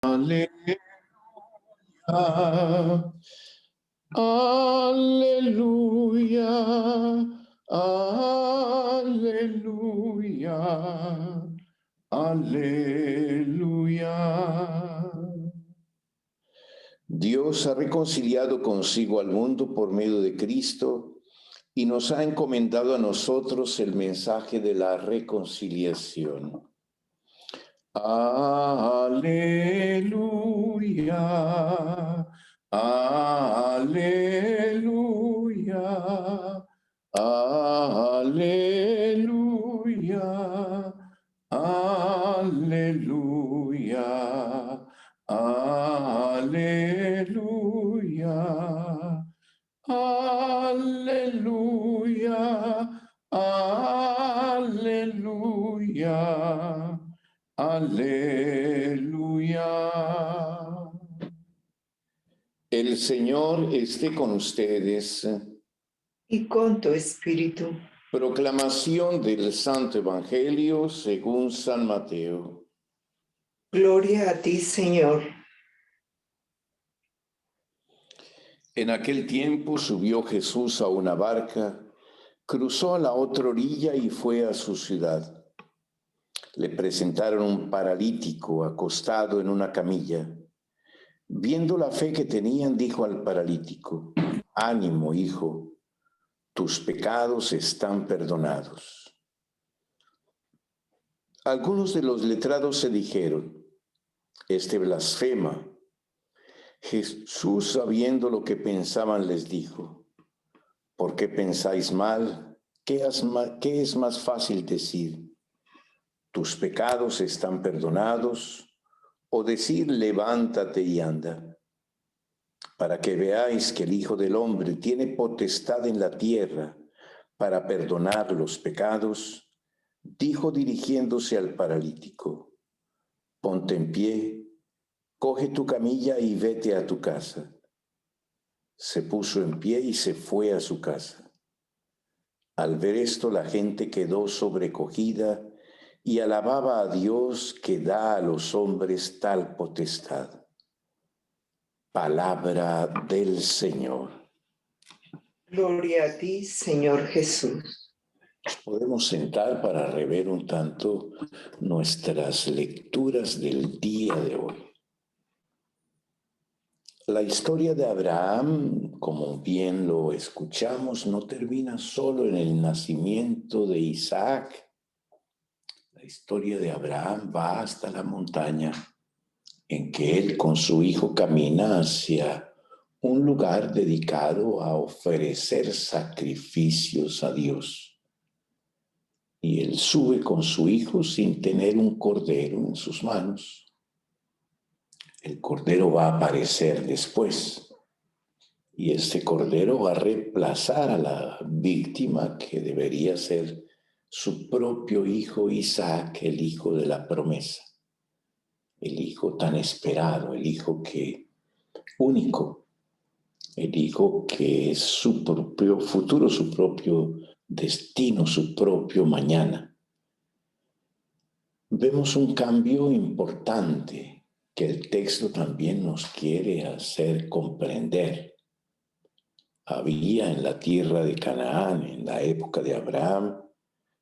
Aleluya, aleluya, aleluya, aleluya. Dios ha reconciliado consigo al mundo por medio de Cristo y nos ha encomendado a nosotros el mensaje de la reconciliación. Aleluya, aleluya, aleluya, aleluya, aleluya, aleluya, aleluya. Aleluya. El Señor esté con ustedes. Y con tu espíritu. Proclamación del Santo Evangelio según San Mateo. Gloria a ti, Señor. En aquel tiempo subió Jesús a una barca, cruzó a la otra orilla y fue a su ciudad. Le presentaron un paralítico acostado en una camilla. Viendo la fe que tenían, dijo al paralítico: ánimo, hijo, tus pecados están perdonados. Algunos de los letrados se dijeron: este blasfema. Jesús, sabiendo lo que pensaban, les dijo: ¿por qué pensáis mal? ¿Qué es más fácil decir? ¿Tus pecados están perdonados? O decir: levántate y anda. Para que veáis que el Hijo del Hombre tiene potestad en la tierra para perdonar los pecados, dijo dirigiéndose al paralítico: ponte en pie, coge tu camilla y vete a tu casa. Se puso en pie y se fue a su casa. Al ver esto, la gente quedó sobrecogida y alababa a Dios, que da a los hombres tal potestad. Palabra del Señor. Gloria a ti, Señor Jesús. Nos podemos sentar para rever un tanto nuestras lecturas del día de hoy. La historia de Abraham, como bien lo escuchamos, no termina solo en el nacimiento de Isaac. La historia de Abraham va hasta la montaña, en que él con su hijo camina hacia un lugar dedicado a ofrecer sacrificios a Dios. Y él sube con su hijo sin tener un cordero en sus manos. El cordero va a aparecer después. Y este cordero va a reemplazar a la víctima, que debería ser su propio hijo Isaac, el hijo de la promesa. El hijo tan esperado, el hijo único, el hijo que es su propio futuro, su propio destino, su propio mañana. Vemos un cambio importante que el texto también nos quiere hacer comprender. Había en la tierra de Canaán, en la época de Abraham,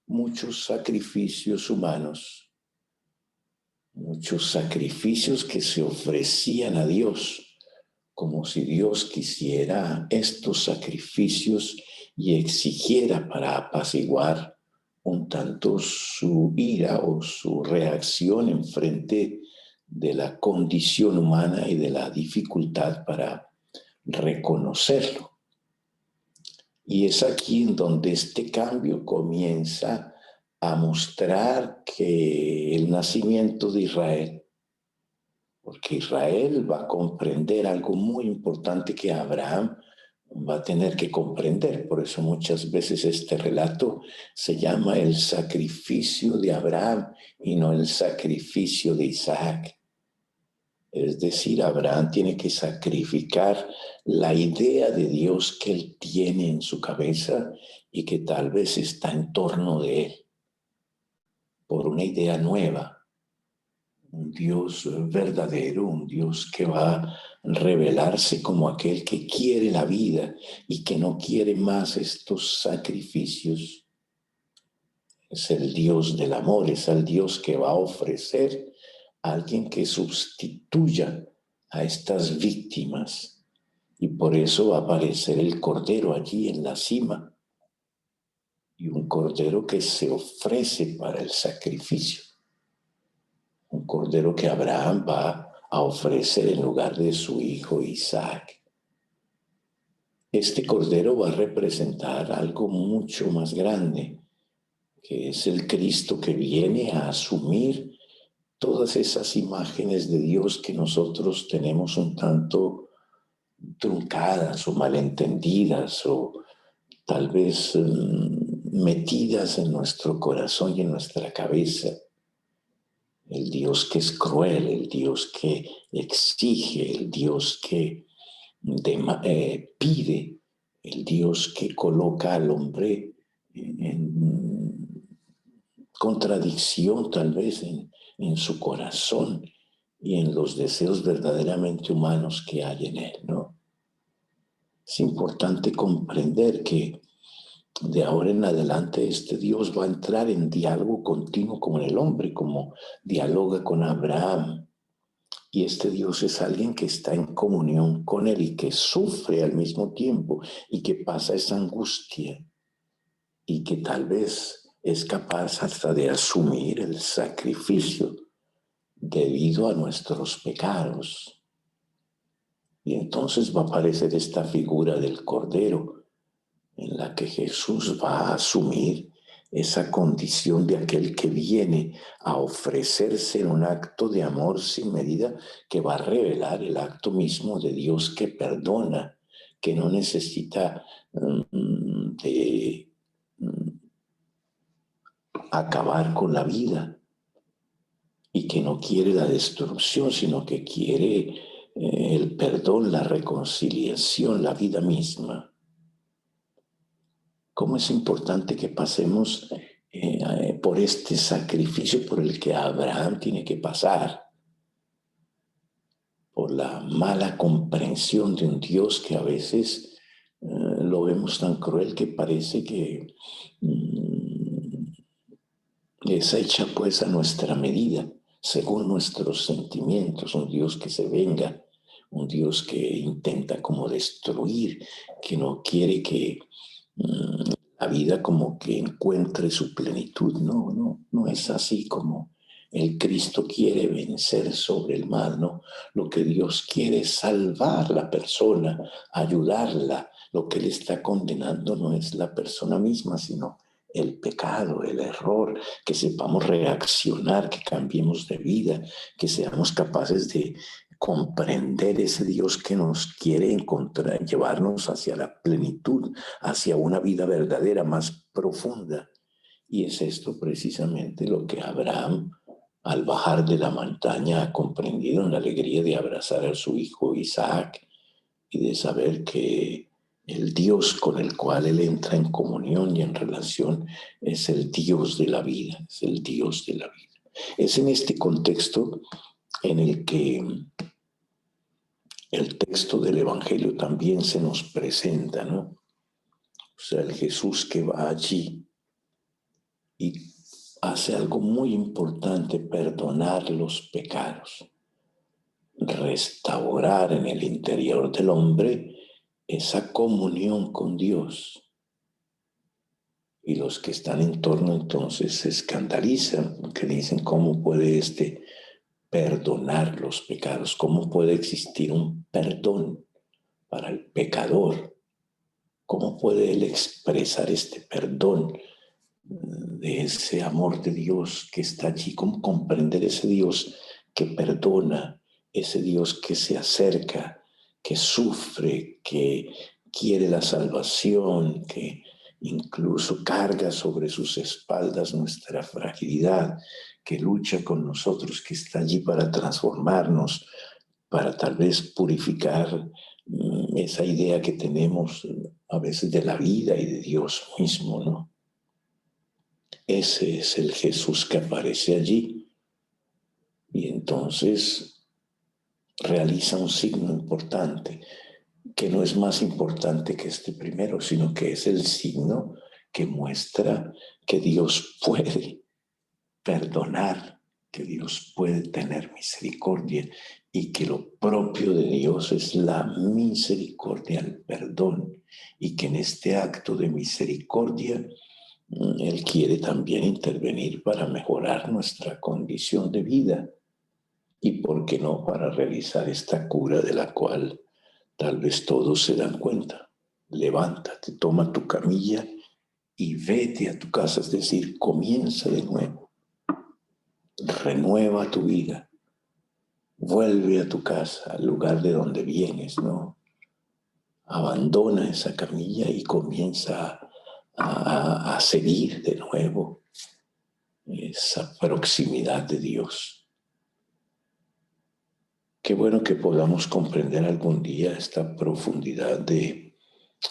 muchos sacrificios humanos, muchos sacrificios que se ofrecían a Dios, como si Dios quisiera estos sacrificios y exigiera para apaciguar un tanto su ira o su reacción en frente de la condición humana y de la dificultad para reconocerlo. Y es aquí en donde este cambio comienza a mostrar que el nacimiento de Israel, porque Israel va a comprender algo muy importante que Abraham va a tener que comprender. Por eso muchas veces este relato se llama el sacrificio de Abraham y no el sacrificio de Isaac. Es decir, Abraham tiene que sacrificar la idea de Dios que él tiene en su cabeza y que tal vez está en torno de él, por una idea nueva, un Dios verdadero, un Dios que va a revelarse como aquel que quiere la vida y que no quiere más estos sacrificios. Es el Dios del amor, es el Dios que va a ofrecer a alguien que sustituya a estas víctimas. Y por eso va a aparecer el Cordero allí en la cima. Y un Cordero que se ofrece para el sacrificio. Un Cordero que Abraham va a ofrecer en lugar de su hijo Isaac. Este Cordero va a representar algo mucho más grande, que es el Cristo que viene a asumir todas esas imágenes de Dios que nosotros tenemos un tanto truncadas o malentendidas o tal vez metidas en nuestro corazón y en nuestra cabeza. El Dios que es cruel, el Dios que exige, el Dios que pide, el Dios que coloca al hombre en contradicción tal vez en su corazón y en los deseos verdaderamente humanos que hay en él, ¿no? Es importante comprender que de ahora en adelante este Dios va a entrar en diálogo continuo con el hombre, como dialoga con Abraham. Y este Dios es alguien que está en comunión con él y que sufre al mismo tiempo y que pasa esa angustia y que tal vez es capaz hasta de asumir el sacrificio debido a nuestros pecados. Y entonces va a aparecer esta figura del Cordero en la que Jesús va a asumir esa condición de aquel que viene a ofrecerse en un acto de amor sin medida que va a revelar el acto mismo de Dios que perdona, que no necesita de acabar con la vida y que no quiere la destrucción, sino que quiere el perdón, la reconciliación, la vida misma. Cómo es importante que pasemos por este sacrificio por el que Abraham tiene que pasar, por la mala comprensión de un Dios que a veces lo vemos tan cruel que parece que es hecha pues a nuestra medida, según nuestros sentimientos, un Dios que se venga, un Dios que intenta como destruir, que no quiere que la vida como que encuentre su plenitud. No es así como el Cristo quiere vencer sobre el mal, ¿no? Lo que Dios quiere es salvar la persona, ayudarla. Lo que Él está condenando no es la persona misma, sino el pecado, el error, que sepamos reaccionar, que cambiemos de vida, que seamos capaces de comprender ese Dios que nos quiere encontrar, llevarnos hacia la plenitud, hacia una vida verdadera, más profunda. Y es esto precisamente lo que Abraham, al bajar de la montaña, ha comprendido en la alegría de abrazar a su hijo Isaac y de saber que el Dios con el cual él entra en comunión y en relación es el Dios de la vida, es el Dios de la vida. Es en este contexto en el que el texto del Evangelio también se nos presenta, ¿no? O sea, el Jesús que va allí y hace algo muy importante: perdonar los pecados, restaurar en el interior del hombre esa comunión con Dios. Y los que están en torno entonces se escandalizan, porque dicen: ¿cómo puede perdonar los pecados? ¿Cómo puede existir un perdón para el pecador? ¿Cómo puede él expresar este perdón de ese amor de Dios que está allí? ¿Cómo comprender ese Dios que perdona, ese Dios que se acerca, que sufre, que quiere la salvación, que incluso carga sobre sus espaldas nuestra fragilidad, que lucha con nosotros, que está allí para transformarnos, para tal vez purificar esa idea que tenemos a veces de la vida y de Dios mismo, ¿no? Ese es el Jesús que aparece allí. Y entonces realiza un signo importante, que no es más importante que este primero, sino que es el signo que muestra que Dios puede perdonar, que Dios puede tener misericordia y que lo propio de Dios es la misericordia, el perdón, y que en este acto de misericordia Él quiere también intervenir para mejorar nuestra condición de vida y, ¿por qué no?, para realizar esta cura de la cual tal vez todos se dan cuenta. Levántate, toma tu camilla y vete a tu casa, es decir, comienza de nuevo, renueva tu vida, vuelve a tu casa, al lugar de donde vienes, ¿no? Abandona esa camilla y comienza a seguir de nuevo esa proximidad de Dios. Qué bueno que podamos comprender algún día esta profundidad de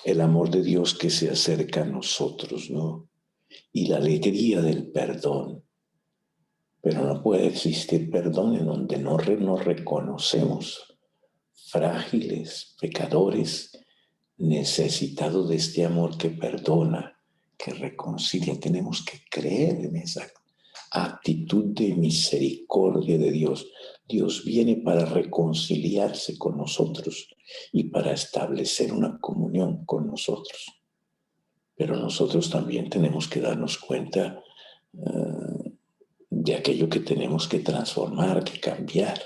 el amor de Dios que se acerca a nosotros, ¿no? Y la alegría del perdón. Pero no puede existir perdón en donde no nos reconocemos frágiles, pecadores, necesitados de este amor que perdona, que reconcilia. Tenemos que creer en esa actitud de misericordia de Dios. Dios viene para reconciliarse con nosotros y para establecer una comunión con nosotros. Pero nosotros también tenemos que darnos cuenta de aquello que tenemos que transformar, que cambiar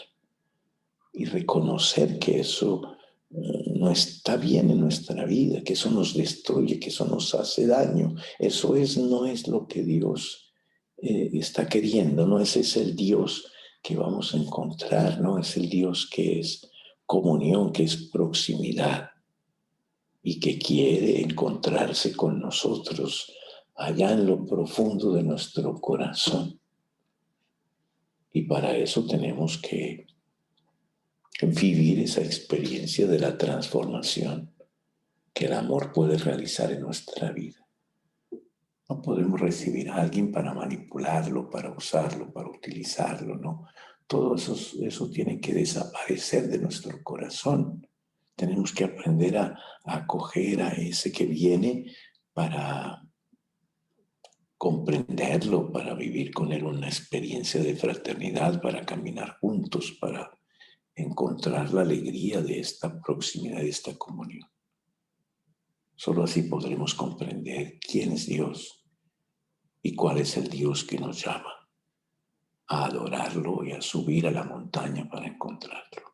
y reconocer que eso no está bien en nuestra vida, que eso nos destruye, que eso nos hace daño. Eso no es lo que Dios está queriendo, no ese es el Dios que vamos a encontrar, no es el Dios que es comunión, que es proximidad y que quiere encontrarse con nosotros allá en lo profundo de nuestro corazón. Y para eso tenemos que vivir esa experiencia de la transformación que el amor puede realizar en nuestra vida. No podemos recibir a alguien para manipularlo, para usarlo, para utilizarlo, ¿no? Todo eso tiene que desaparecer de nuestro corazón. Tenemos que aprender a acoger a ese que viene para comprenderlo, para vivir con él una experiencia de fraternidad, para caminar juntos, para encontrar la alegría de esta proximidad, de esta comunión. Solo así podremos comprender quién es Dios y cuál es el Dios que nos llama a adorarlo y a subir a la montaña para encontrarlo.